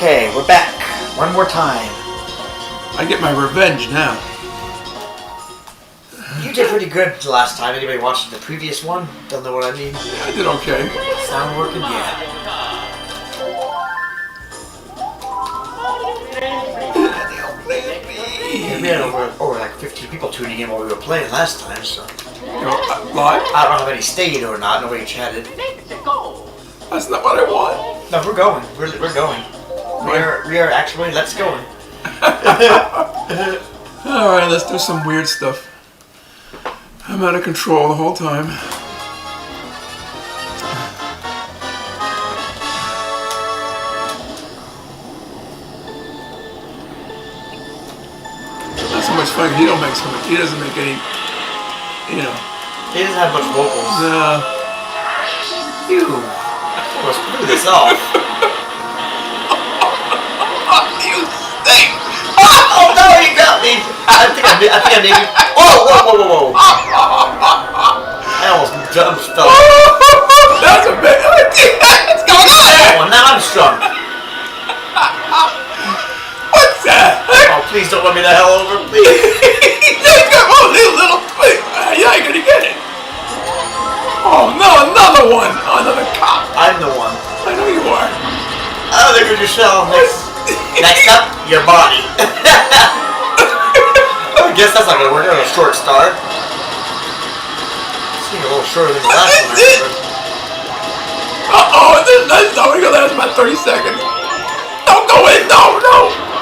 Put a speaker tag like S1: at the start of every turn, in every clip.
S1: Okay, we're back. One more time.
S2: I get my revenge now.
S1: You did pretty good last time. Anybody watching the previous one? Don't know what I mean?
S2: Yeah, I did okay.
S1: Sound working? Yeah. We had over like 15 people tuning in while we were playing last time, so...
S2: You know, live?
S1: I don't know if any stayed or not. Nobody chatted.
S2: That's not what I want.
S1: No, we're going. We're going. We are actually... Let's go.
S2: Alright, let's do some weird stuff. I'm out of control the whole time. Not so much fun. He doesn't make any, you know.
S1: He doesn't have much vocals.
S2: No.
S1: You. Let's screw this off.
S2: You stink.
S1: Oh no, you got me. I think I maybe. Whoa. I almost jumped.
S2: That's a bit. What's going on?
S1: Oh, now I'm strong.
S2: What's that?
S1: Oh, please don't run me the hell over, please.
S2: little twig. Yeah, you're gonna get it. Oh no, another one. Another cop.
S1: I'm the one.
S2: I know you are.
S1: Oh, there goes your shell. Next up, your body. I guess that's not gonna work. A short star. Seems a little shorter than the last one.
S2: Uh-oh, this is only gonna last about 30 seconds. Don't go in, no.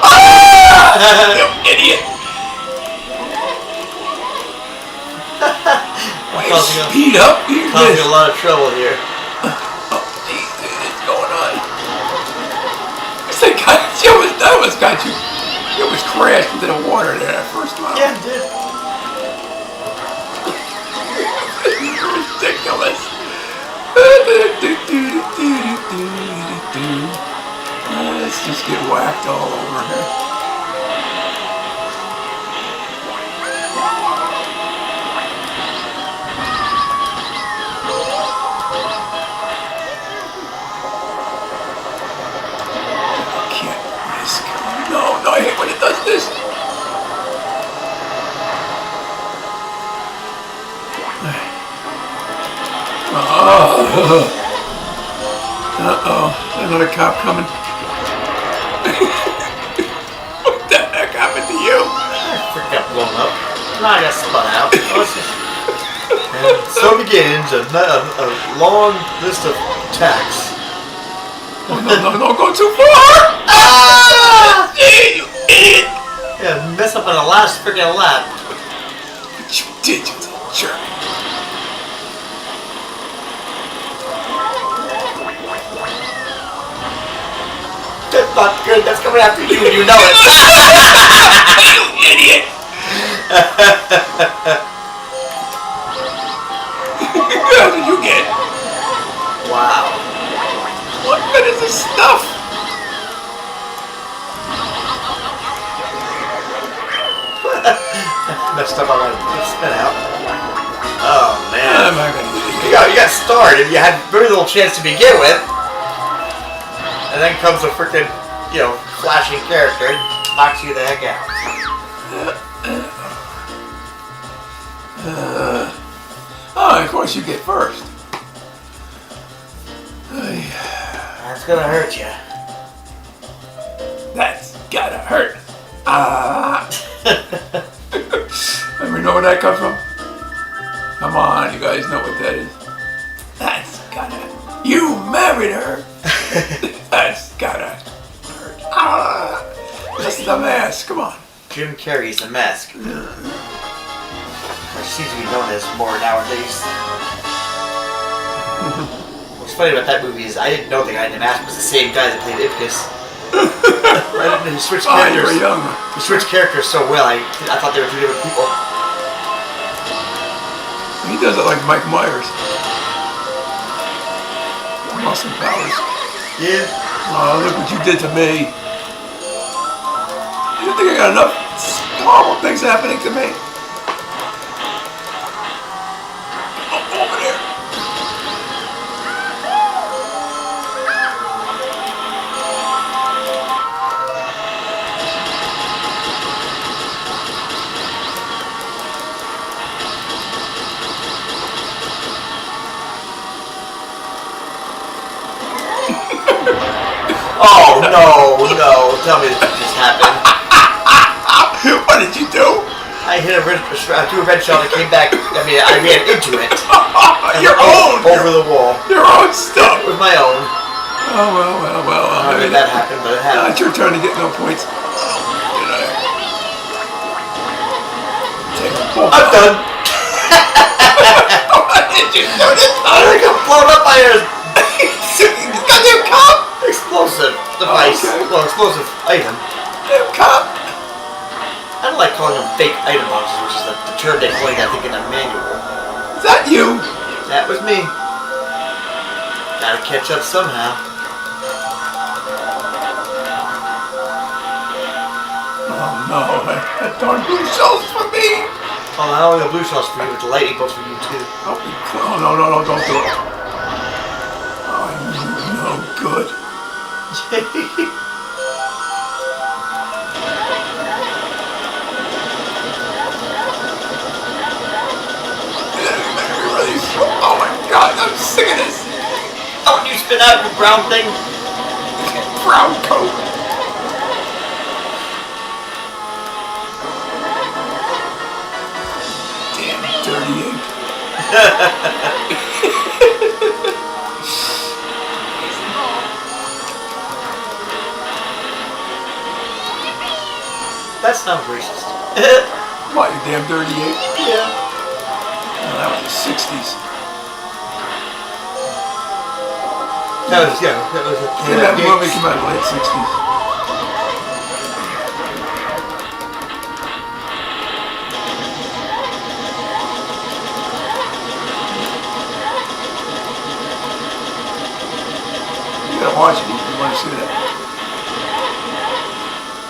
S2: Ah! You idiot. Speed up.
S1: Causing a lot of trouble here.
S2: Oh, geez, what's going on? That almost got you. You almost crashed into the water there that first time.
S1: Yeah, it did.
S2: Ridiculous. Let's just get whacked all over here. No, I hate when it does this. Uh-oh. Another cop coming. What the heck happened to you?
S1: I got blown up. Now I got spun out. And so begins a long list of attacks.
S2: Oh, no, don't go too far! Ah! You idiot!
S1: Yeah, mess up on the last freaking lap.
S2: What you did, you little jerk.
S1: That's not good. That's coming after you and you know it.
S2: You idiot! How did you get?
S1: Wow.
S2: What good is this stuff?
S1: Messed up on my spin out. Oh man. You got started. You had very little chance to begin with. And then comes a freaking, flashing character and knocks you the heck out.
S2: Oh, of course you get first.
S1: That's gonna hurt you.
S2: That's gotta hurt. Ever know where that comes from? Come on, you guys know what that is. That's gotta. You married her. That's gotta hurt. This is the mask. Come on.
S1: Jim Carrey's The Mask. Which seems to be known as more nowadays. What's funny about that movie is I didn't know the guy in The Mask was the same guy that played Ipkiss. He switched characters.
S2: You were young.
S1: He switched characters so well. I thought they were two different people.
S2: He does it like Mike Myers. Austin Powers.
S1: Yeah.
S2: Oh, look what you did to me. You think I got enough horrible things happening to me? Oh, over there.
S1: Oh no, no! Tell me this just happened.
S2: What did you do?
S1: I hit a red shell and it came back. I mean, I ran into it.
S2: Your own!
S1: Over the wall.
S2: Your own stuff!
S1: With my own.
S2: Oh, well.
S1: I mean, that happened, but it happened.
S2: It's your turn to get no points.
S1: I'm done.
S2: What did you do this time?
S1: I got blown up by a
S2: goddamn cop!
S1: explosive device.
S2: Okay.
S1: Well, explosive item.
S2: Damn cop!
S1: I don't like calling them fake item boxes, which is the term they're calling, I think, in a manual.
S2: Is that you?
S1: That was me. Gotta catch up somehow.
S2: Oh no, that darn blue shell's for me!
S1: Oh, I only got blue shells for you, but the lightning bolts for you too.
S2: Oh, no, don't do it. Oh, you're no good. Oh my god, I'm sick of this!
S1: Don't you spit out your brown thing?
S2: Brown coat! Damn dirty ink.
S1: That sounds racist.
S2: What, you damn dirty ink?
S1: Yeah.
S2: Oh, that was the 60s.
S1: That was, yeah, that was a
S2: Yeah, that movie came out in the late 60s. You gotta watch it if you want to see that.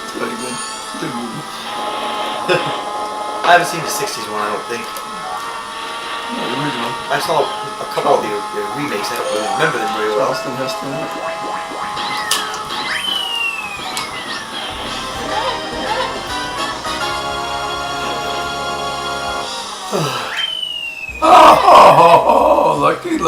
S2: It's really good. Good movie.
S1: I haven't seen the 60s one, I don't think.
S2: No, the original.
S1: I saw a couple of the remakes, I don't really remember them very well.
S2: Charleston Heston. Oh, lucky.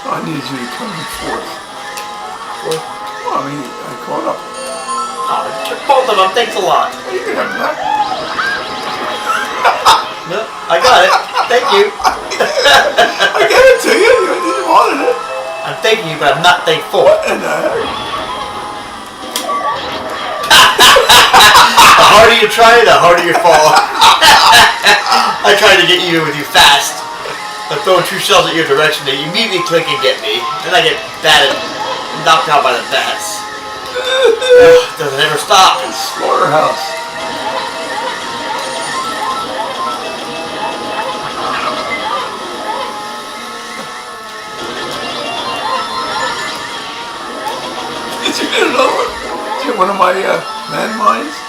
S2: I needed you to come in fourth.
S1: Fourth?
S2: Well, I mean, I caught up.
S1: Oh, you took both of them, thanks a lot.
S2: Well, you can have that.
S1: No, I got it. Thank you.
S2: I gave it to you. You wanted it.
S1: I'm thanking you, but I'm not thankful.
S2: And
S1: The harder you try, the harder you fall. I tried to get you with you fast. I'm throwing 2 shells at your direction, they immediately click and get me. Then I get batted, knocked out by the bats. Doesn't ever stop.
S2: Slaughterhouse. Did you get another one? Did you get one of my landmines?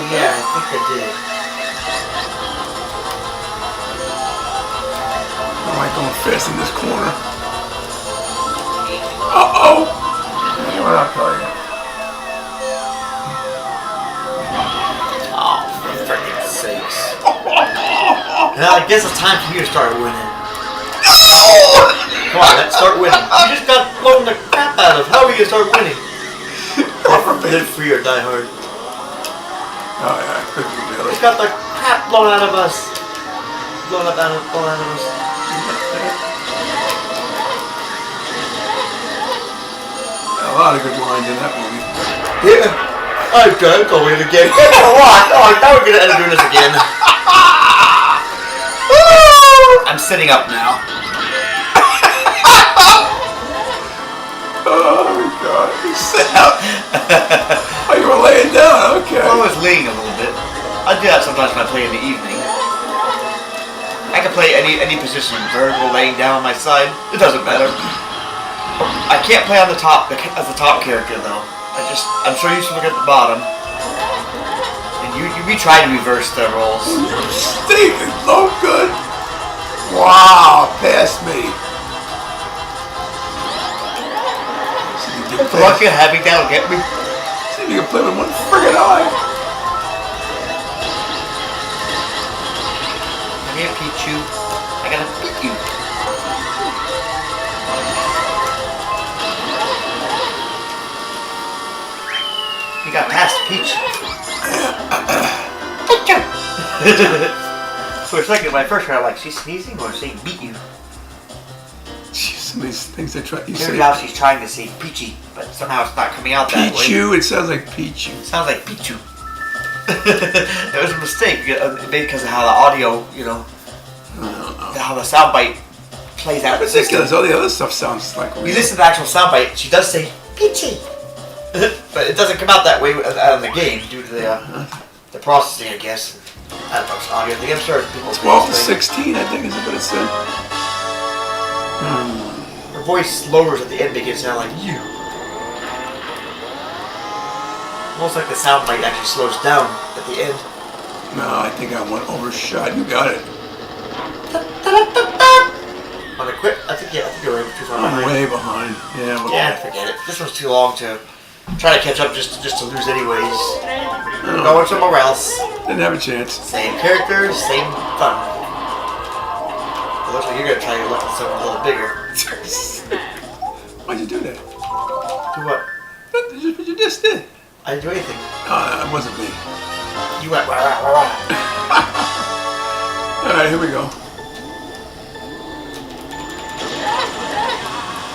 S1: Yeah, I think I did.
S2: Am I going fast in this corner? Uh-oh! You know what I'll tell you.
S1: Oh, for frickin' sakes. Well, I guess it's time for you to start winning. Come on, let's start winning. You just got blown the crap out of. How are we gonna start winning? Live free or die hard.
S2: Oh yeah, could be
S1: We
S2: really.
S1: just got the crap blown out of us. Blown out of us.
S2: A lot of good lines in that movie.
S1: Yeah. I'm done going again. It's a lot. Oh, now we're gonna end up doing this again. I'm sitting up now.
S2: Oh god, you sat up. Oh, you were laying down, okay.
S1: I was laying a little bit. I do that sometimes when I play in the evening. I I can play any position, vertical, laying down on my side. It doesn't matter. I can't play on the top as the top character though. I'm so used to looking at the bottom. And you be trying to reverse the roles.
S2: Steve is so good. Wow, past me.
S1: Lucky having that'll get me.
S2: See if you can play with one friggin' eye.
S1: Come here, Pichu. I gotta beat you. You got past Peach. So it's like in my first round, like she's sneezing or saying beat you.
S2: Some of these things I try.
S1: Turns out she's trying to say Peachy, but somehow it's not coming out that way.
S2: Pichu, it sounds like Pichu.
S1: It sounds like Pichu. It was a mistake because of how the audio, how the soundbite plays out.
S2: It's ridiculous. All the other stuff sounds like real.
S1: You listen to the actual soundbite, she does say Peachy, but it doesn't come out that way out of the game due to the processing, I guess. I don't know, it's audio. I'm sure people.
S2: 12 to 16, I think is what it said.
S1: Her voice lowers at the end, making it sound like you. Almost like the sound bite actually slows down at the end.
S2: No, I think I went overshot. You got it.
S1: Want to quit? I think you're way too far
S2: I'm
S1: behind.
S2: way behind. Yeah,
S1: Forget it. This one's too long to try to catch up just to lose anyways. I'm going somewhere else.
S2: Didn't have a chance.
S1: Same characters, same fun. It looks like you're gonna try your luck with something a little bigger.
S2: Why'd you do that?
S1: Do what?
S2: What you just did?
S1: I didn't do anything.
S2: It wasn't me.
S1: You went rah rah rah rah.
S2: Alright, here we go.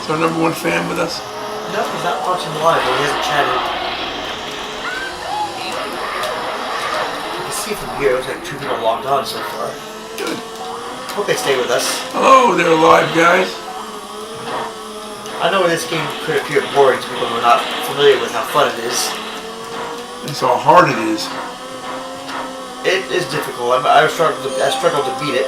S2: Is our number one fan with us?
S1: No, he's not watching live, but he hasn't chatted. You can see from here, it looks like 2 people logged on so far.
S2: Good.
S1: Hope they stay with us.
S2: Hello there, live guys.
S1: I know this game could appear boring to people who are not familiar with how fun it is.
S2: That's how hard it is.
S1: It is difficult. I struggled to beat it.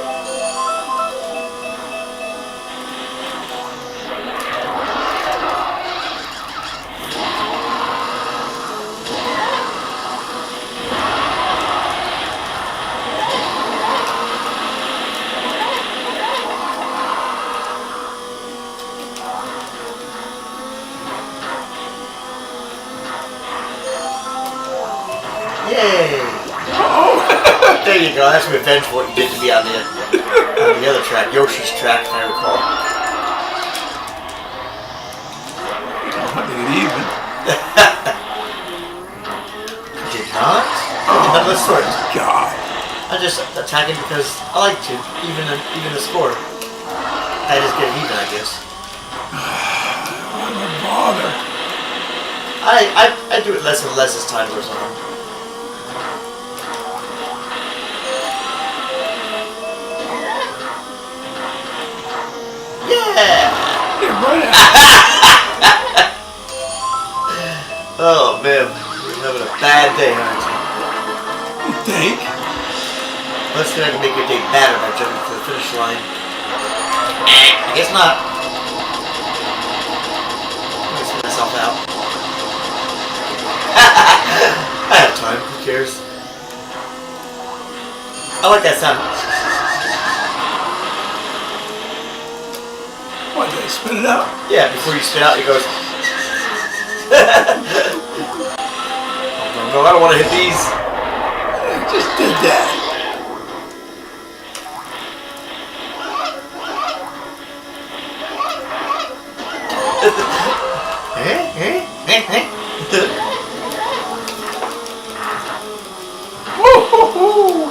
S1: Yay!
S2: Oh!
S1: There you go. That's revenge for what you did to me on the other track, Yoshi's track, if I recall.
S2: I did it even.
S1: You did not? None of the sort.
S2: God.
S1: I'm just attacking because I like to, even the score. I just get even, I guess.
S2: What a bother.
S1: I do it less and less as time goes on. Yeah!
S2: You're right.
S1: Oh man, you're having a bad day, aren't you?
S2: You think?
S1: Let's see if I can make your day better by jumping to the finish line. I guess not. I'm gonna spin myself out. I have time, who cares? I like that sound.
S2: What, did I spin it out?
S1: Yeah, before you spin out, it goes. Oh, no, I don't want to hit these.
S2: I just did that. Woo-hoo-hoo.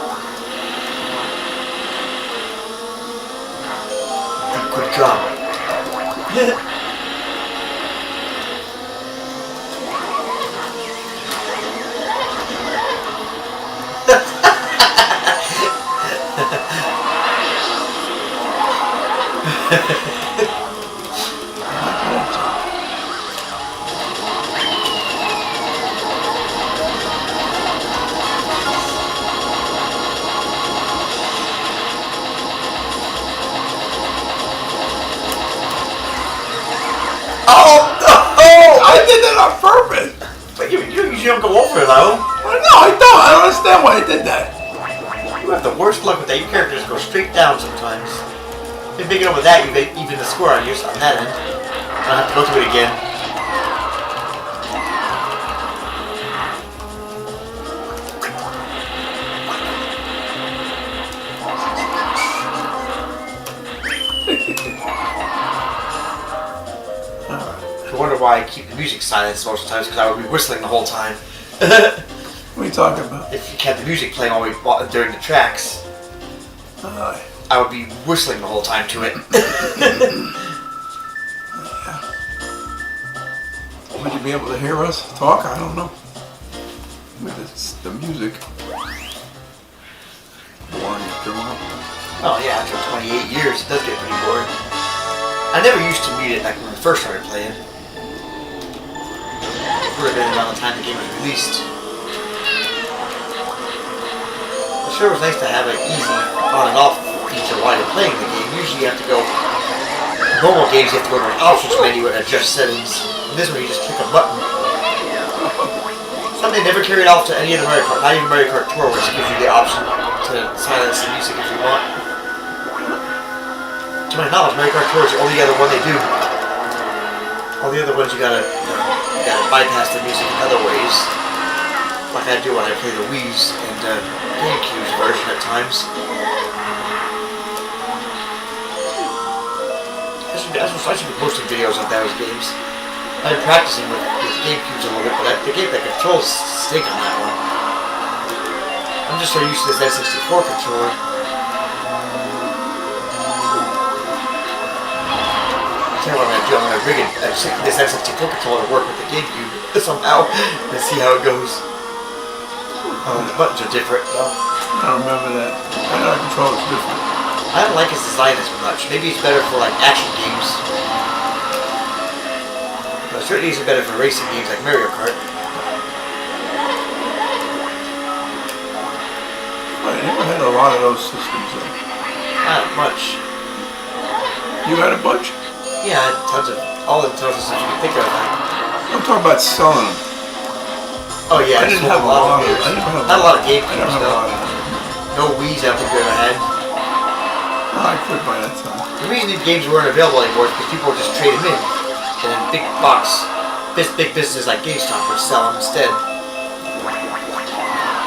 S1: Good job. Oh no!
S2: I did that on purpose.
S1: But you usually don't go over though.
S2: Well, no, I don't. I don't understand why I did that.
S1: You have the worst luck with that. Your characters go straight down sometimes. If you get over that, you get even the score on yours on that end. I don't have to go through it again. I wonder why I keep the music silent most of the times, because I would be whistling the whole time.
S2: What are you talking about?
S1: If you kept the music playing during the tracks, I would be whistling the whole time to it.
S2: Would you be able to hear us talk? I don't know. With the music. Boring after a while.
S1: Oh yeah, after 28 years, it does get pretty boring. I never used to mute it like when we first started playing. It would have been around the time the game was released. It sure was nice to have an easy on and off feature while you're playing the game. Usually you have to go... Normal games you have to go to an options menu and adjust settings. In this one you just click a button. Something they never carried off to any of the Mario Kart, not even Mario Kart Tour, which gives you the option to silence the music if you want. To my knowledge, Mario Kart Tour is the only other one they do. All the other ones you gotta bypass the music in other ways. Like I do when I play the Wii's and GameCube's version at times. I should be posting videos of those games. I've been practicing with GameCubes a little bit, but the controls stink on that one. I'm just so used to this N64 controller. Tell you what I'm going to rig this N64 controller to work with the GameCube somehow and see how it goes. The buttons are different though.
S2: I don't remember that. I know our controller's different.
S1: I don't like his design as much. Maybe it's better for like action games. But certainly it's better for racing games like Mario Kart.
S2: I never had a lot of those systems though.
S1: Not much.
S2: You had a bunch?
S1: Yeah, I had tons of all the tons of stuff you can think of.
S2: I'm talking about selling them.
S1: Oh yeah,
S2: I didn't have a lot of
S1: games.
S2: them.
S1: Not a lot of game
S2: I never
S1: games
S2: had a
S1: though.
S2: lot of them.
S1: No Wii's I don't think we ever had.
S2: I quit by that time.
S1: The reason these games weren't available anymore is because people would just trade them in. And then big businesses like GameStop would sell them instead.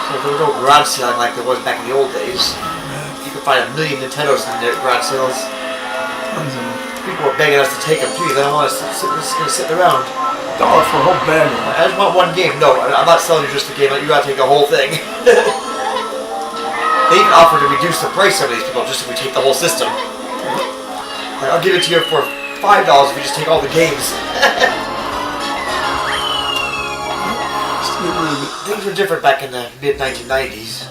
S1: So there was no garage selling like there was back in the old days. You could find 1 million Nintendos in the garage sales. People were begging us to take them too. They don't want us to sit around.
S2: $1 for a whole bag.
S1: I just want one game. No, I'm not selling you just the game. You gotta take the whole thing. They even offer to reduce the price of these people just if we take the whole system. Like, I'll give it to you for $5 if you just take all the games. Things were different back in the mid-1990s.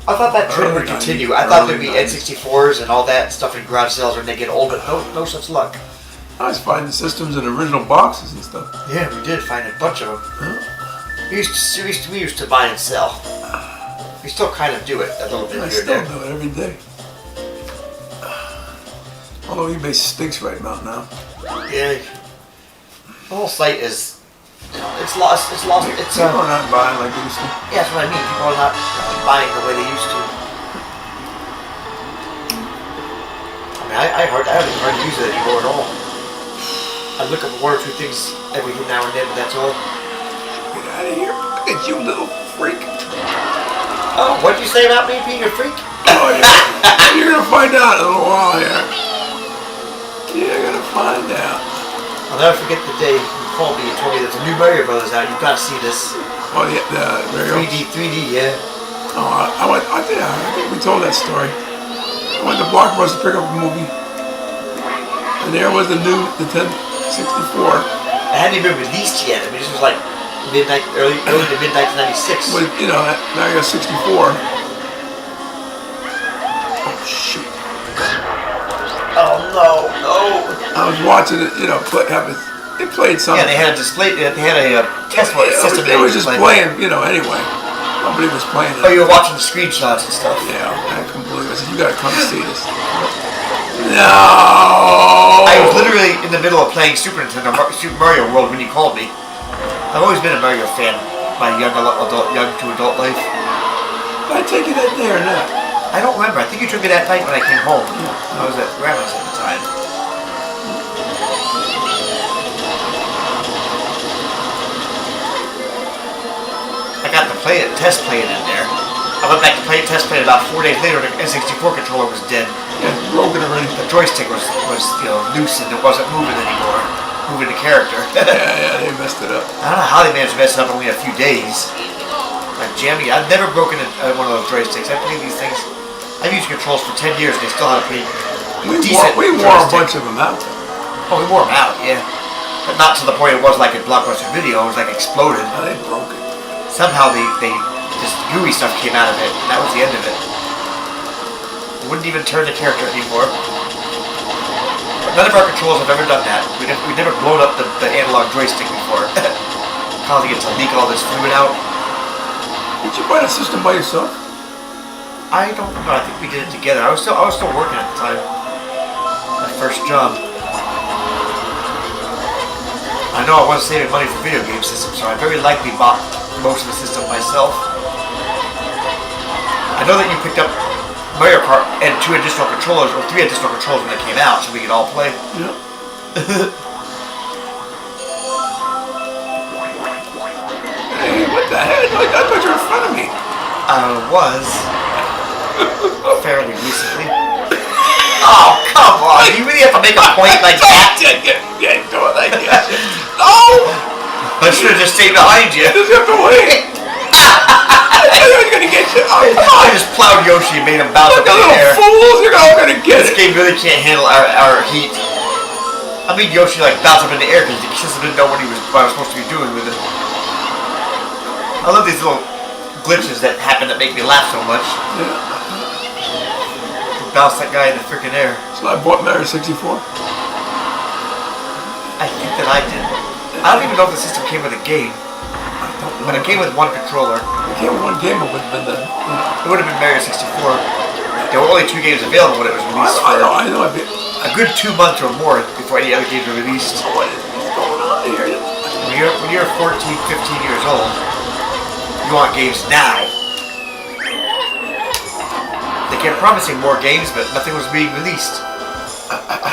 S1: I thought that trend would continue. I thought there'd be N64s and all that stuff in garage sales when they get old, but no such luck.
S2: I was finding systems in original boxes and stuff.
S1: Yeah, we did find a bunch of them.
S2: Huh?
S1: We used to buy and sell. We still kind of do it a little bit
S2: I
S1: here and
S2: still
S1: there.
S2: do it every day. Although eBay stinks right about now.
S1: Yeah. The whole site is, it's lost.
S2: People are not buying like they used to.
S1: Yeah, that's what I mean. People are not buying the way they used to. I mean, I haven't hardly use it anymore at all. I look up 1 or 2 things every now and then, but that's all.
S2: Get out of here. Look at you, little freak.
S1: Oh, what'd you say about me being a freak?
S2: Oh, yeah. You're going to find out in a little while here. You're going to find out.
S1: I'll never forget the day you called me and told me there's a new Mario Brothers out. You've got to see this.
S2: Oh, yeah, the
S1: 3D, yeah.
S2: Oh, I think we told that story. I went to Blockbuster to pick up a movie. And there was the new, the 1064.
S1: It hadn't even been released yet. I mean, this was like early to mid 1996.
S2: But, you know, now you got 64. Oh, shoot.
S1: Oh, no.
S2: I was watching it, you know, they played something.
S1: Yeah, they had a display. They had a test system.
S2: It was just playing, you know, anyway. Nobody was playing it.
S1: Oh, you were watching the screenshots and stuff.
S2: Yeah, I couldn't believe it. I said, you gotta come see this. No!
S1: I was literally in the middle of playing Super Nintendo Super Mario World when you called me. I've always been a Mario fan. My young to adult life.
S2: I take you that day or not?
S1: I don't remember. I think you took me that night when I came home. I was at Grandma's at the time. I got to play it, test play it in there. I went back to test play it about 4 days later. The N64 controller was dead.
S2: Yeah, broken already.
S1: The joystick was loose and it wasn't moving anymore. Moving the character.
S2: yeah, they messed it up.
S1: I don't know how they managed to mess it up in only a few days. Like jamming. I've never broken one of those joysticks. I played these things. I've used controls for 10 years and they still have a pretty decent
S2: We wore a bunch of them out.
S1: Oh, we wore them out, yeah. But not to the point it was like a Blockbuster Video. It was like exploded.
S2: Oh, they broke it.
S1: Somehow they just gooey stuff came out of it. And that was the end of it. It wouldn't even turn the character anymore. But none of our controls have ever done that. We've never blown up the analog joystick before. Causing it to leak all this fluid out.
S2: Did you buy the system by yourself?
S1: I don't know. I think we did it together. I was still working at the time. My first job. I know I wasn't saving money for video game systems, so I very likely bought most of the system myself. I know that you picked up Mario Kart and 2 additional controllers, or 3 additional controllers when they came out, so we could all play.
S2: Yeah. Hey, what the heck? I thought you were in front of me.
S1: I was. Fairly recently. Oh, come on! You really have to make a point like that?
S2: Yeah, do it like that. No!
S1: I should have just stayed behind you.
S2: Just have to wait. I was gonna get you. Oh,
S1: I just plowed Yoshi and made him bounce up in the air.
S2: Fools, you're all gonna get
S1: This game really can't handle our heat. I made Yoshi like bounce up in the air because the system didn't know what I was supposed to be doing with it. I love these little glitches that happen that make me laugh so much.
S2: Yeah.
S1: Bounce that guy in the freaking air.
S2: So I bought Mario 64.
S1: I think that I did. I don't even know if the system came with a game.
S2: I don't know.
S1: But it came with one controller.
S2: It came with one game, it would have been the.
S1: It would have been Mario 64. There were only 2 games available when it was released.
S2: I know.
S1: A good 2 months or more before any other games were released.
S2: What is going on here?
S1: When you're 14, 15 years old, you want games now. They kept promising more games, but nothing was being released.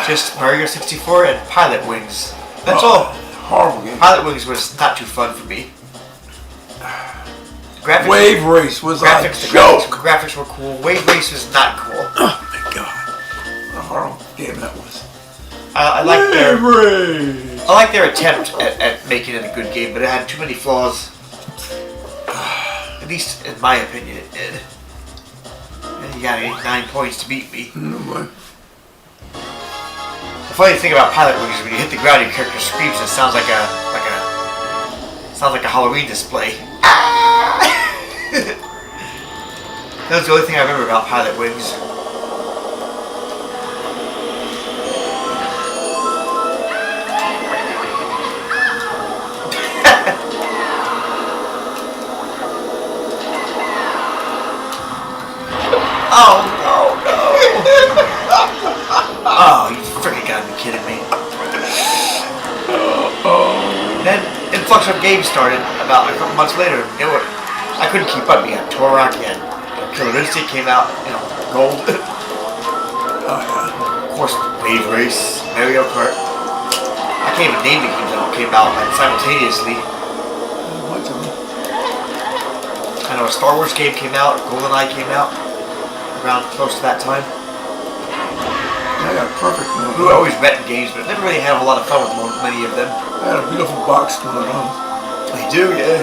S1: Just Mario 64 and Pilot Wings. That's all.
S2: Horrible game.
S1: Pilot Wings was not too fun for me. Graphics,
S2: Wave Race was a joke.
S1: Graphics were cool. Wave Race was not cool.
S2: Oh my god. What a horrible game that was.
S1: I like their attempt at making it a good game, but it had too many flaws. At least in my opinion it did. And you got 9 points to beat me.
S2: No way.
S1: The funny thing about Pilot Wings is when you hit the ground, your character screams. It sounds like a Halloween display. That was the only thing I remember about Pilot Wings. Oh no! Oh, you freaking gotta be kidding me. Then Influx of Games started about a couple months later. I couldn't keep up. You had Turok, you had Killer Instinct came out, Gold. Of course, Wave Race, Mario Kart. I can't even name the games that all came out simultaneously. I know a Star Wars game came out, GoldenEye came out around close to that time.
S2: I got a perfect one.
S1: We were always renting games, but never really had a whole lot of fun with many of them.
S2: I had a beautiful box going on.
S1: They do, yeah.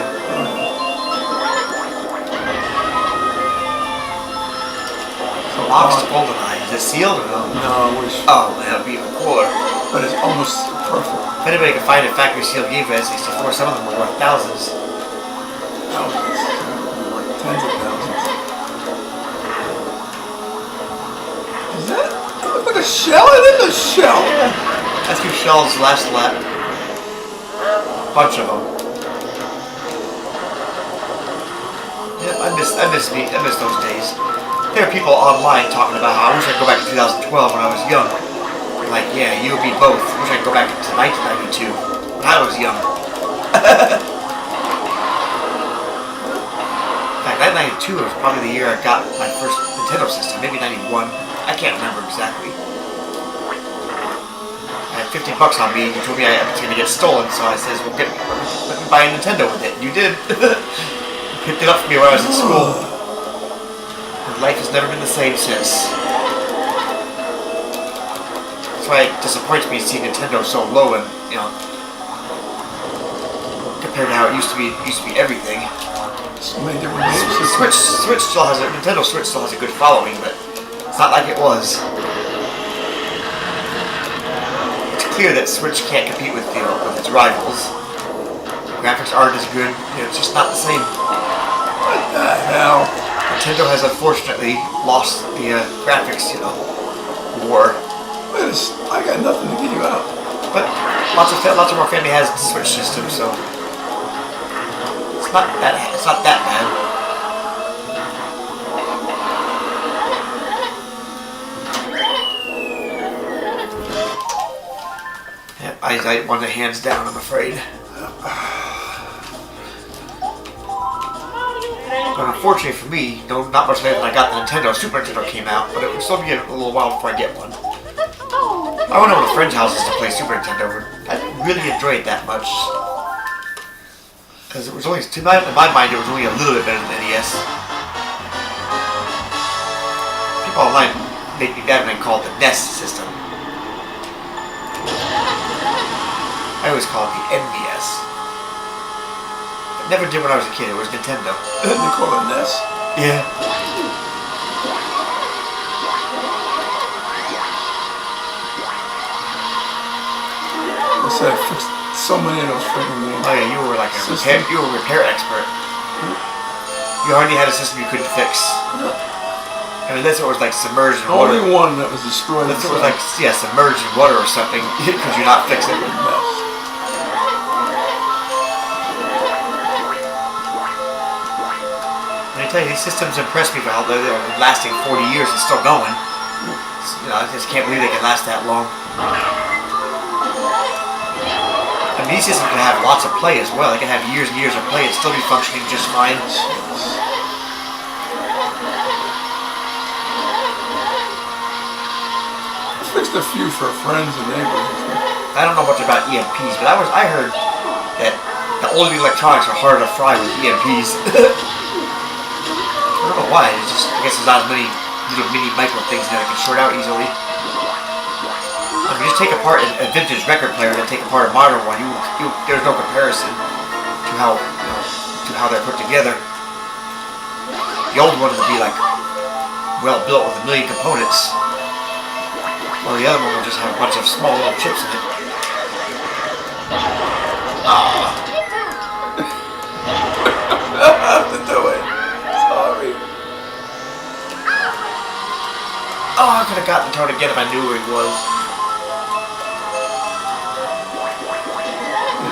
S1: The box to GoldenEye, is it sealed or no?
S2: No, I wish.
S1: Oh, man, that'd be even cooler.
S2: But it's almost perfect.
S1: If anybody can find a factory sealed game for N64, some of them were worth thousands.
S2: Thousands. Like tens of thousands. Is that? That looks like a shell? It is a shell.
S1: Yeah. That's 2 shells last lap. Bunch of them. Yep, I miss those days. There are people online talking about how I wish I could go back to 2012 when I was young. Like, Yeah, you and me both. Wish I could go back to 1992 when I was young. In fact, 1992 was probably the year I got my first Nintendo system. Maybe 91. I can't remember exactly. I had 50 bucks on me. You told me I was going to get stolen, so I says, well, let me buy a Nintendo with it. And you did. You picked it up for me when I was in school. And life has never been the same since. That's why it disappoints me to see Nintendo so low and, you know, compared to how it used to be everything.
S2: So many different games.
S1: Switch still has Nintendo Switch still has a good following, but it's not like it was. It's clear that Switch can't compete with its rivals. Graphics aren't as good. You know, it's just not the same.
S2: What the hell?
S1: Nintendo has unfortunately lost the graphics, you know, war.
S2: I got nothing to get you out.
S1: But lots of our family has the Switch system, so it's not that bad. Yeah, I won the hands down, I'm afraid. But unfortunately for me, not much later than I got the Super Nintendo came out, but it would still be a little while before I get one. I went over to friends' houses to play Super Nintendo. I didn't really enjoy it that much. Because it was only, in my mind, it was only a little bit better than NES. People online make me mad when they call it the NES system. I always call it the NES. I never did when I was a kid. It was Nintendo.
S2: They call it NES?
S1: Yeah.
S2: I fixed so many of those freaking games.
S1: Oh yeah, you were like a repair expert. You hardly had a system you couldn't fix. I mean, unless it was like submerged in water.
S2: Only one that was destroyed.
S1: Unless it was like, yeah, submerged in water or something, could you not fix it? I tell you, these systems impress me for how they're lasting 40 years and still going. You know, I just can't believe they can last that long. I mean, these systems can have lots of play as well. They can have years and years of play and still be functioning just fine.
S2: I fixed a few for friends and neighbors.
S1: I don't know much about EMPs, but I heard that the older electronics are harder to fry with EMPs. I don't know why. It's just, I guess there's not as many little mini micro things that can short out easily. I mean, just take apart a vintage record player and take apart a modern one. There's no comparison to how they're put together. The old one would be like well built with 1 million components, while the other one will just have a bunch of small little chips in it.
S2: I have to do it. Sorry.
S1: Oh, I could have gotten the turn again if I knew where he was.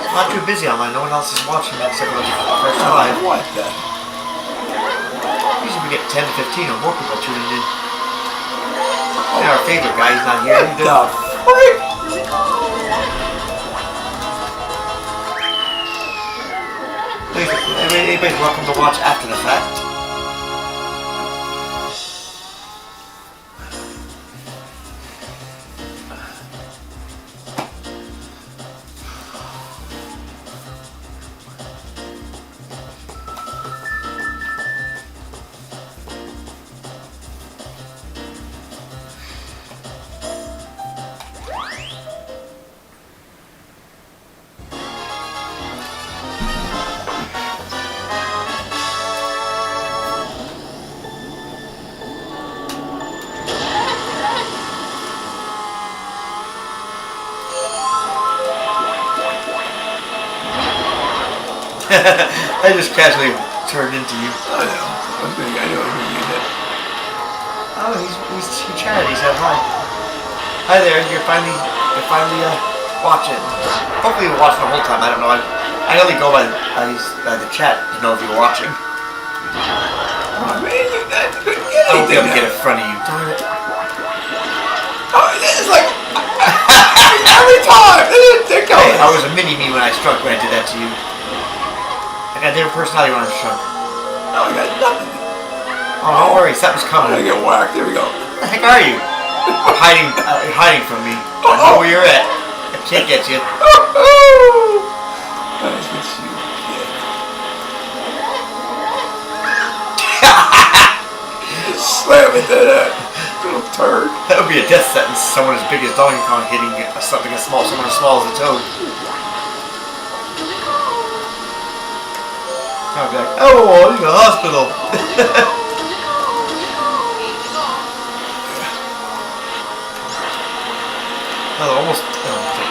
S1: I'm not too busy online. No one else is watching me except for the first live.
S2: What the?
S1: Usually we get 10 to 15 or more people tuning in. And our favorite guy, he's not here.
S2: What the frick?
S1: Anybody's welcome to watch after the fact. I just casually turned into you.
S2: I know. I know who you did.
S1: Oh, he chatted. He said hi. Hi there. You're finally watching. Hopefully you're watching the whole time. I don't know. I only go by the chat to know if you're watching.
S2: Oh man, I couldn't get
S1: I won't be able to
S2: anything
S1: get in front of you. Darn it.
S2: Oh, it's like every time. They're
S1: Hey,
S2: going.
S1: I was a mini-me when I struck when I did that to you. I got a different personality when I'm struck.
S2: No, I got nothing.
S1: Oh, don't worry, something's
S2: I'm
S1: coming.
S2: gonna get whacked. There we go.
S1: Where the heck are you? You're hiding from me. I know where you're at. I can't get you.
S2: That's what you get. Slam into that little turd.
S1: That would be a death sentence. Someone as big as Donkey Kong hitting someone as small as a toad. I'd be like, oh, you're in the hospital. Well, almost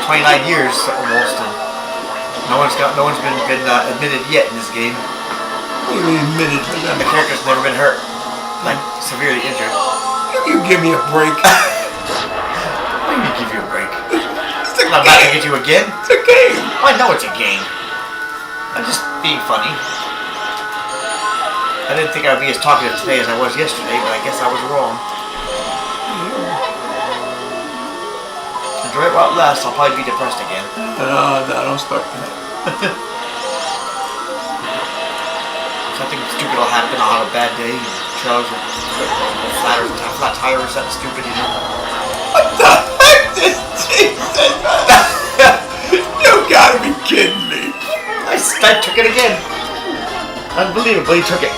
S1: 29 years almost, and no one's been admitted yet in this game.
S2: What do you mean admitted?
S1: The character's never been hurt, like severely injured.
S2: You give me a break.
S1: What do you mean give you a break?
S2: It's a
S1: I'm not
S2: game.
S1: gonna get you again.
S2: It's a game.
S1: I know it's a game. I'm just being funny. I didn't think I would be as talkative today as I was yesterday, but I guess I was wrong. Enjoy it while it lasts. I'll probably be depressed again.
S2: No, don't start that.
S1: Something stupid will happen. I'll have a bad day. Charles will flat tire or something stupid, you know.
S2: What the heck is Jesus? You gotta be kidding me.
S1: I took it again. Unbelievable, he took it.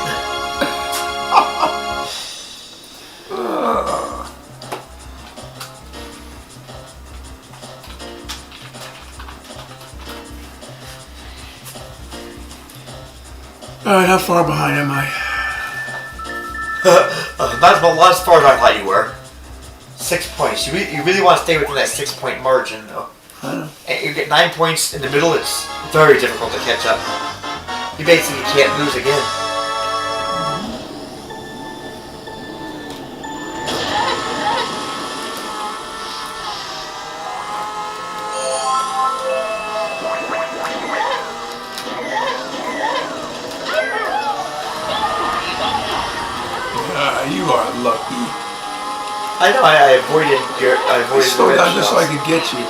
S2: Alright, how far behind am I?
S1: Not as far as I thought you were. 6 points. You really want to stay within that 6-point margin, though. And you get 9 points in the middle. It's very difficult to catch up. You basically can't lose again.
S2: You are lucky.
S1: I know. I avoided
S2: Slow
S1: the
S2: down
S1: red
S2: just so I could get you.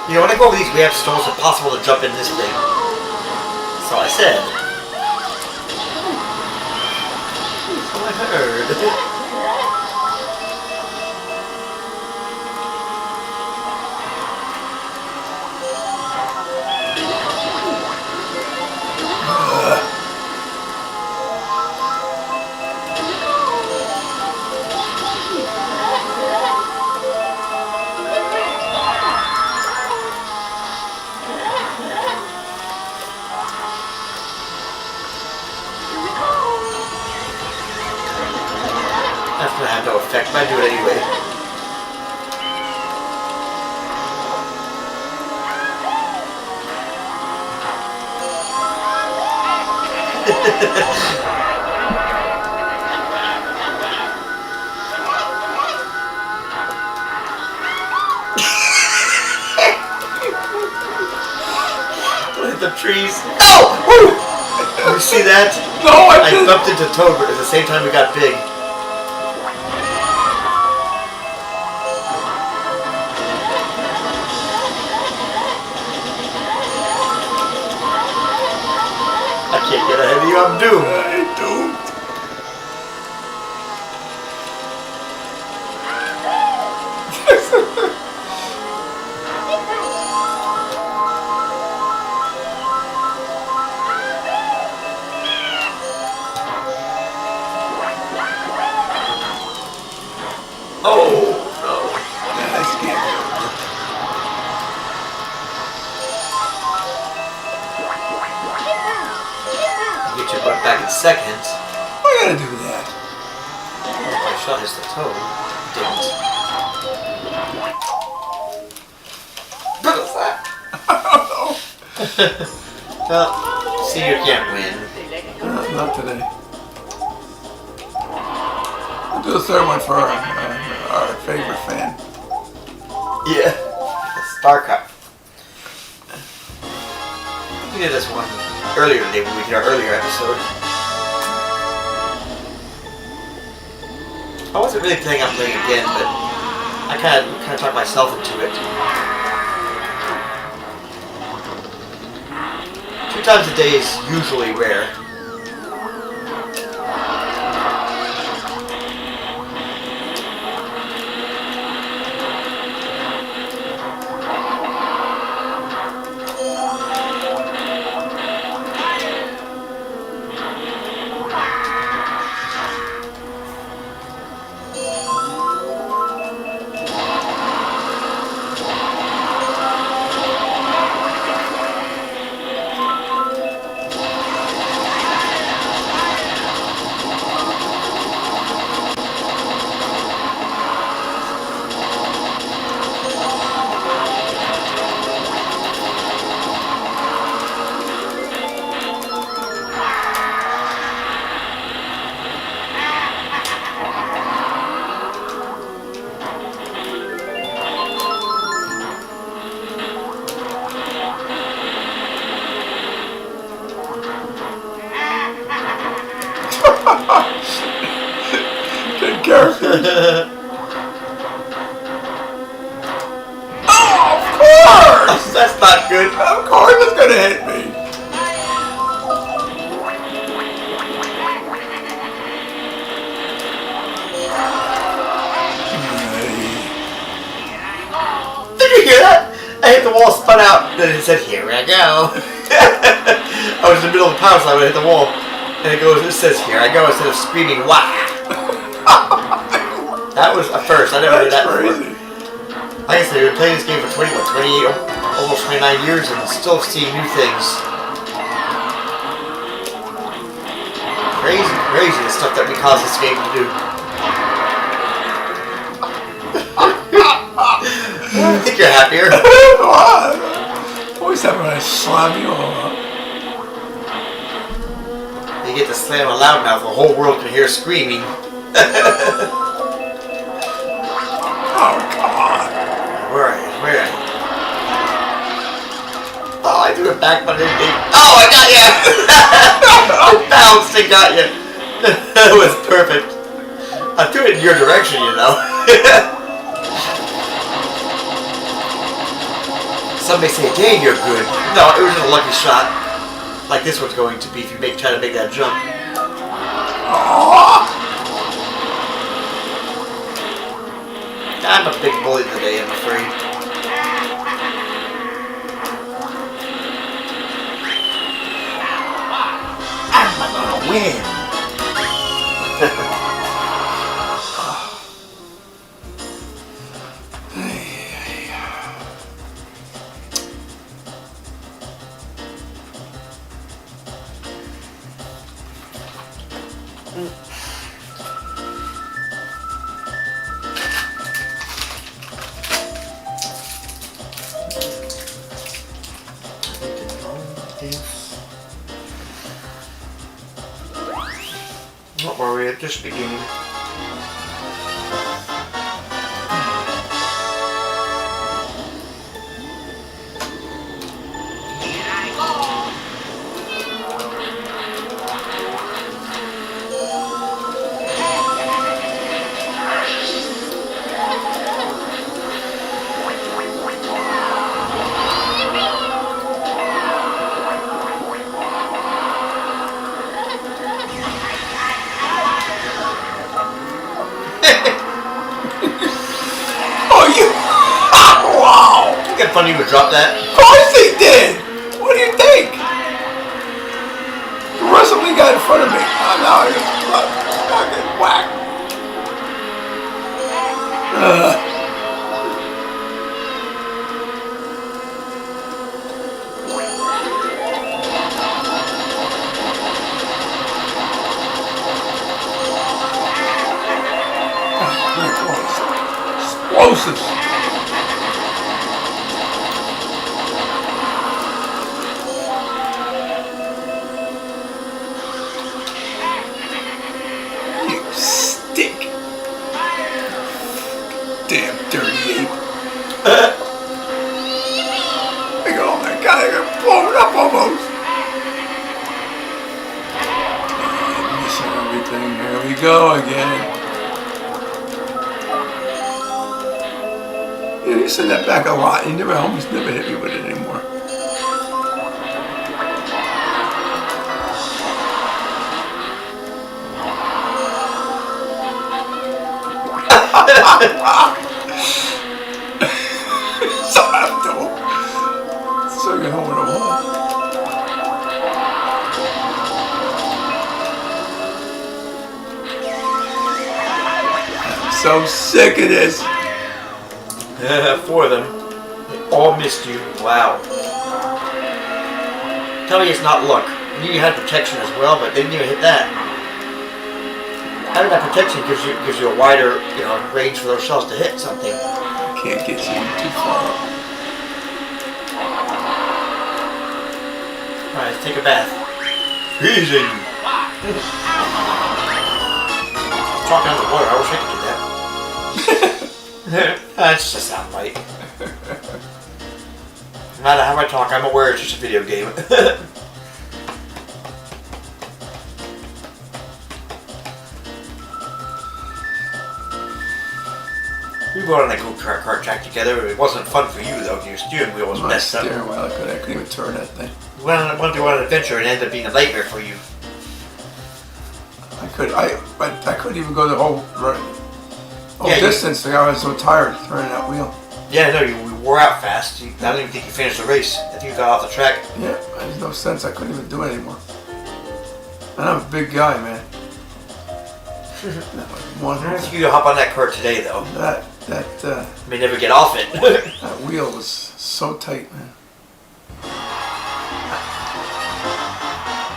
S1: You know, when I go over these, we have to almost impossible to jump in this thing. So I said. So I heard. That's gonna have no effect, but I do it anyway. Look at the trees. Oh! Woo! You see that?
S2: No,
S1: I bumped into Toad at the same time we got big. I can't get ahead of you, I'm doomed.
S2: I don't.
S1: Oh, no.
S2: I scared
S1: I'll get your butt back in seconds.
S2: Why gotta do that?
S1: My shot hits the Toad. Didn't. What was that?
S2: I don't know.
S1: Well, see, you can't win.
S2: Not today. We'll do a third one for our favorite fan.
S1: Yeah. Star Cup. We did this one earlier today when we did our earlier episode. I wasn't really planning on playing again, but I kind of talked myself into it. 2 times a day is usually rare.
S2: Good characters. Oh, of course!
S1: That's not good.
S2: Of course it's gonna hit me.
S1: Did you hear that? I hit the wall, spun out, then it said, "Here I go." I was in the middle of the power slide when I hit the wall, and it says, "Here I go," instead of screaming, "Wah!" That was a first. I never heard that before. Like I said, we've been playing this game for 28, almost 29 years, and still seeing new things. Crazy the stuff that we cause this game to do. I think you're happier.
S2: Always happy when I slam you all up.
S1: You get to slam a loudmouth, the whole world can hear screaming.
S2: Oh, come on.
S1: Where are you? Where are you? Oh, I threw it back, but I didn't think. Oh, I got you! I bounced and got you. That was perfect. I threw it in your direction, you know. Some may say, "Dang, you're good." No, it was just a lucky shot. Like this one's going to be if you try to make that jump.
S2: Oh.
S1: I'm a big bully today, I'm afraid. I'm gonna win. What were we at just beginning? Funny to drop that.
S2: Of course he did! What do you think? The wrestling guy in front of me. I'm now fucking whack. Explosives. Damn dirty ape. Oh my god, I got blown up almost. I'm missing everything. Here we go again. Yeah, you send that back a lot. You never almost never hit me with it anymore. So after so you're home with a one. I'm so sick of this.
S1: 4 of them. They all missed you. Wow. Tell me it's not luck. You had protection as well, but they didn't even hit that. Having that protection gives you a wider, range for those shells to hit something.
S2: Can't get you too far up.
S1: Alright, take a bath. Freezing. Talk down the water. I wish I could do that. That's just not right. No matter how I talk, I'm aware it's just a video game. We were on a go-kart track together. It wasn't fun for you though. Your steering wheel was messed up.
S2: Steering wheel, I couldn't even turn that thing.
S1: We went on an adventure and it ended up being a nightmare for you.
S2: I couldn't even go the whole distance. I was so tired turning that wheel.
S1: Yeah, no, you wore out fast. I don't even think you finished the race. I think you got off the track.
S2: Yeah, there's no sense. I couldn't even do it anymore. And I'm a big guy, man.
S1: I think you could hop on that kart today, though.
S2: That
S1: may never get off it.
S2: that wheel was so tight, man.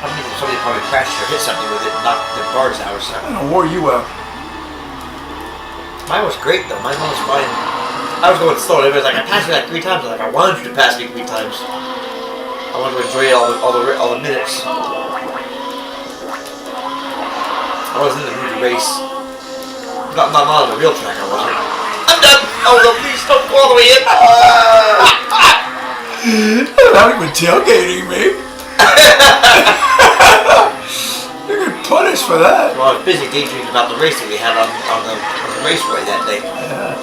S1: I mean, somebody probably crashed or hit something with it and knocked the bars out or something.
S2: I wore you out.
S1: Mine was great, though. Mine was fine. I was going slow. Everybody was like, I passed you like 3 times. I was like, I wanted you to pass me 3 times. I wanted to enjoy all the minutes. I wasn't in the mood to race. Not on the real track, I wasn't. I'm done! Oh no, please don't go all the way in!
S2: Not even tailgating me. You're getting punished for that.
S1: Well, I was busy daydreaming about the race that we had on the raceway that day.
S2: Yeah.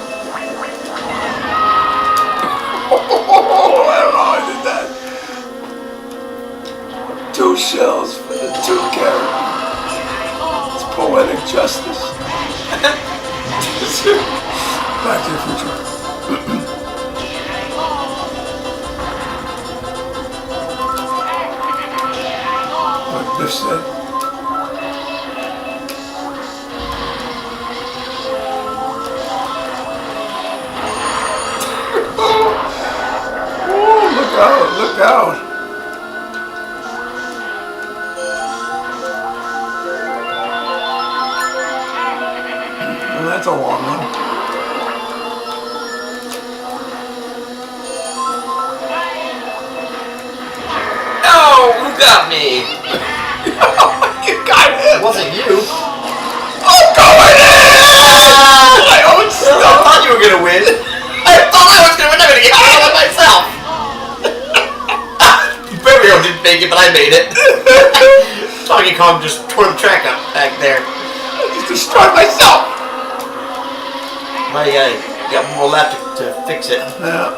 S2: I don't know how I did that. 2 shells for the 2 carats. Poetic justice. Back to the future. What Biff said. Oh, look out, look out. That's a long one.
S1: No! Who got me?
S2: You got him!
S1: It wasn't you.
S2: I'm going in! My own stuff!
S1: I thought you were gonna win. I thought I was gonna win. I'm gonna get caught up myself. Burial didn't make it, but I made it. Donkey Kong just tore the track up back there.
S2: I just destroyed myself!
S1: My guy got one more lap to fix it.
S2: Yeah.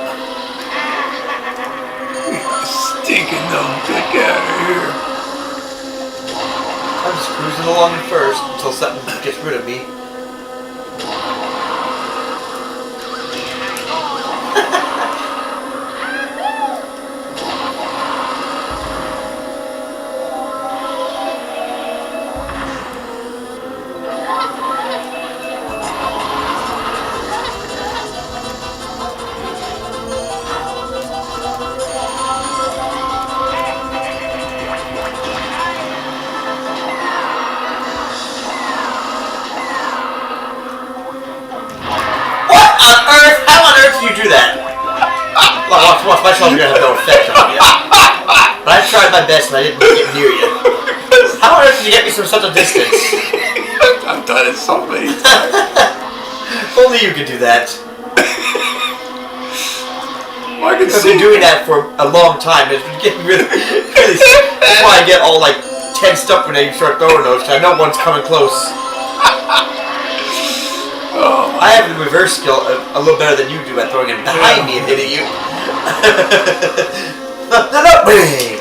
S2: Stinking dumb dick out of here.
S1: I'm just cruising along first until something gets rid of me. You do that. Watch, my shell's gonna have no effect on you. But I tried my best and I didn't get near you. How on earth did you get me from such a distance?
S2: I've done it so many times.
S1: Only you could do that.
S2: Well, I've
S1: been doing that for a long time. It's been getting really that's why I get all like tensed up when I start throwing those, because I know one's coming close.
S2: Oh
S1: I have the reverse skill a little better than you do at throwing it behind me and hitting you. Bang!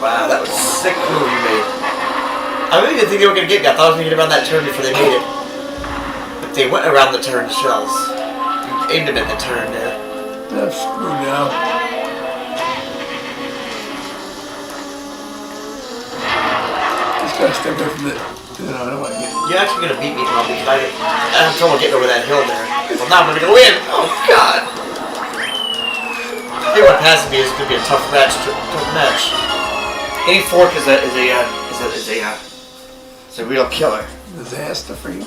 S1: Wow, that was a sick move you made. I really didn't think they were going to get me. I thought I was going to get around that turn before they made it. But they went around the turn shells. You aimed them at the turn there.
S2: That's screwed now. Just gotta step away from it. No, I don't want to get it.
S1: You're actually going to beat me, Tom, because I have trouble getting over that hill there. Well, now I'm going to go in. Oh, God. Anyone passing me is going to be a tough match. Any fork is a real killer.
S2: Disaster for you.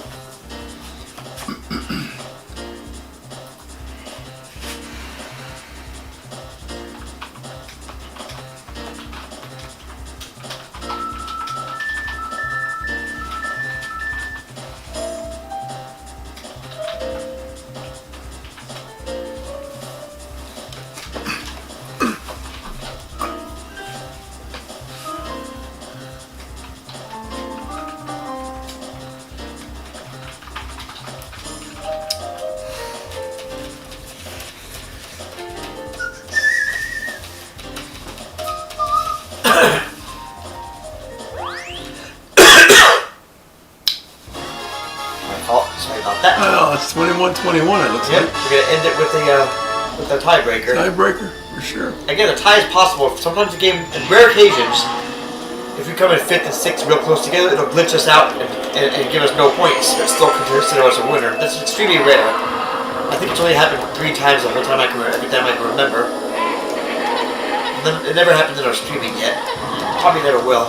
S1: Sorry about that.
S2: Oh, it's 21-21. It looks
S1: Yep,
S2: like.
S1: we're gonna end it with the tiebreaker.
S2: Tiebreaker for sure.
S1: Again, a tie is possible. Sometimes the game, in rare occasions, if we come in 5th and 6th real close together, it'll glitch us out and give us no points, but still consider us a winner. That's extremely rare. I think it's only happened 3 times the whole time every time I can remember. It never happened in our streaming yet. Probably never will,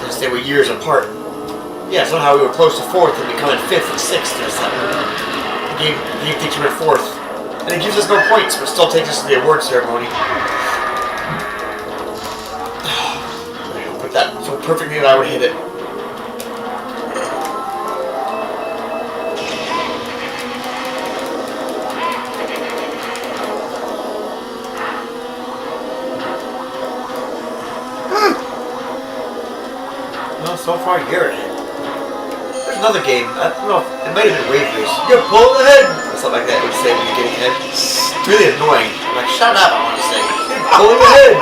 S1: since they were years apart. Yeah, somehow we were close to 4th and becoming 5th and 6th or something. The game thinks we're in 4th. And it gives us no points, but still takes us to the award ceremony. I put that so perfectly that I would hit it. Well, so far you're ahead. Another game. I don't know. It might have been Wave Race. You're pulling ahead, or something like that. It would say when you're getting ahead. It's really annoying. I'm like, shut up! I want to say. You're pulling ahead.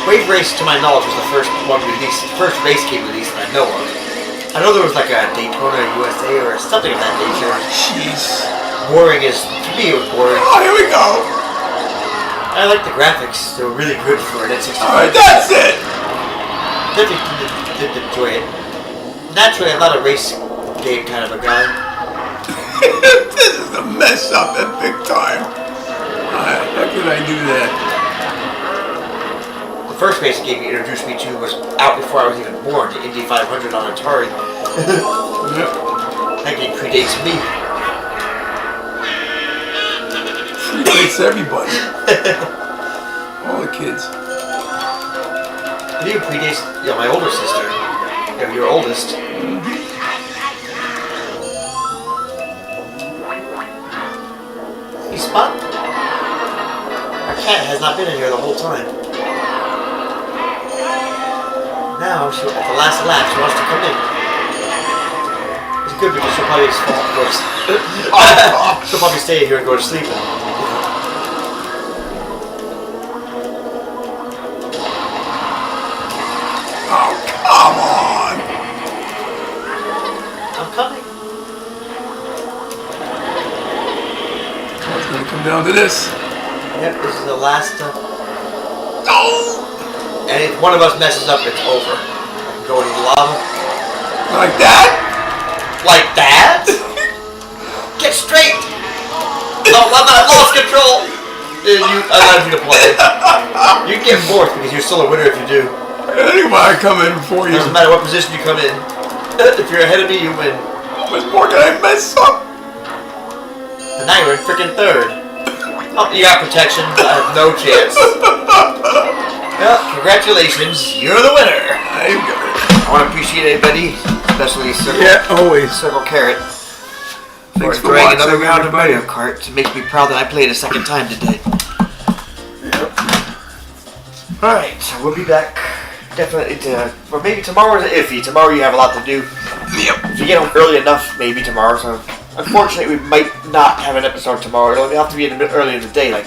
S1: Wave Race, to my knowledge, was the first one released. First race game released that I know of. I know there was like a Daytona USA or something of that nature.
S2: Jeez.
S1: Boring is to me. It was boring.
S2: Oh, here we go.
S1: I like the graphics. They were really good for an N64.
S2: All right, that's it.
S1: Definitely did enjoy it. Naturally, I'm not a race game kind of a guy.
S2: This is a mess up at big time. How could I do that?
S1: The first race game you introduced me to was out before I was even born, the Indy 500 on Atari.
S2: Yep.
S1: That game predates me.
S2: Predates everybody. All the kids.
S1: It even predates, my older sister. Your oldest. Hey, Spot? Our cat has not been in here the whole time. Now, at the last lap, she wants to come in. It's good because she'll probably she'll probably stay here and go to sleep.
S2: Oh, come on!
S1: I'm coming.
S2: It's gonna come down to this.
S1: Yep, this is the last.
S2: Oh!
S1: And if one of us messes up, it's over. I can go into lava.
S2: Like that?
S1: Like that? Get straight! Oh, I lost control! I allowed you to play. You can get 4th because you're still a winner if you do.
S2: Anyway, I come in before you.
S1: Doesn't matter what position you come in. If you're ahead of me, you win.
S2: How much more can I mess up?
S1: And now you're in freaking 3rd. Oh, you got protection. I have no chance. Well, congratulations. You're the winner.
S2: I got it.
S1: I want to appreciate everybody, especially Circle.
S2: Yeah, always.
S1: Circle Carrot.
S2: Thanks for
S1: enjoying
S2: watching,
S1: another round of
S2: everybody.
S1: Mario Kart. It makes me proud that I played a second time today.
S2: Yep.
S1: Alright, so we'll be back definitely or maybe tomorrow's iffy. Tomorrow you have a lot to do.
S2: Yep.
S1: If you get home early enough, maybe tomorrow. So unfortunately, we might not have an episode tomorrow. It'll have to be a bit early in the day. Like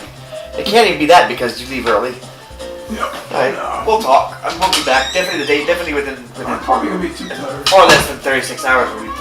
S1: it can't even be that because you leave early.
S2: Yep.
S1: Alright, we'll talk. We'll be back. Definitely the day. Definitely within
S2: I'm probably gonna be too tired.
S1: far less than 36 hours. We'll be